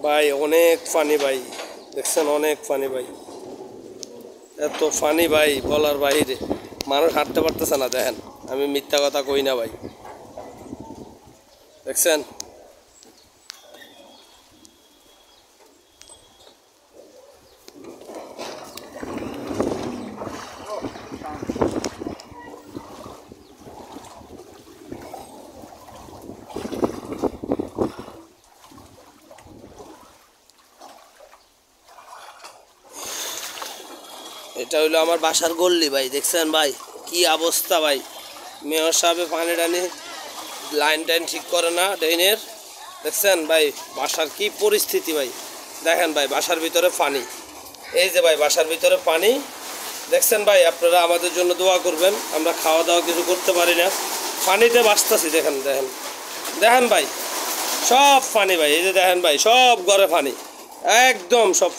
ভাই অনেক ফানি ভাই, দেখছেন অনেক ফানি ভাই, এত ফানি ভাই বলার বাহিরে। মানুষ হাঁটতে পারতেছে না, দেখেন আমি মিথ্যা কথা কই না ভাই, দেখছেন। এটা হইলো আমার বাসার গল্লি ভাই, দেখছেন ভাই কি অবস্থা ভাই। মেয়র সাহেবে পানি টানি লাইন টাইন ঠিক করে না ড্রেনের, দেখছেন ভাই বাসার কি পরিস্থিতি ভাই। দেখেন ভাই বাসার ভিতরে পানি, এই যে ভাই বাসার ভিতরে পানি, দেখছেন ভাই। আপনারা আমাদের জন্য দোয়া করবেন, আমরা খাওয়া দাওয়া কিছু করতে পারি না, পানিতে বাঁচতেছি। দেখেন দেখেন দেখেন ভাই সব পানি ভাই, এই যে দেখেন ভাই সব ঘরে পানি, একদম সব।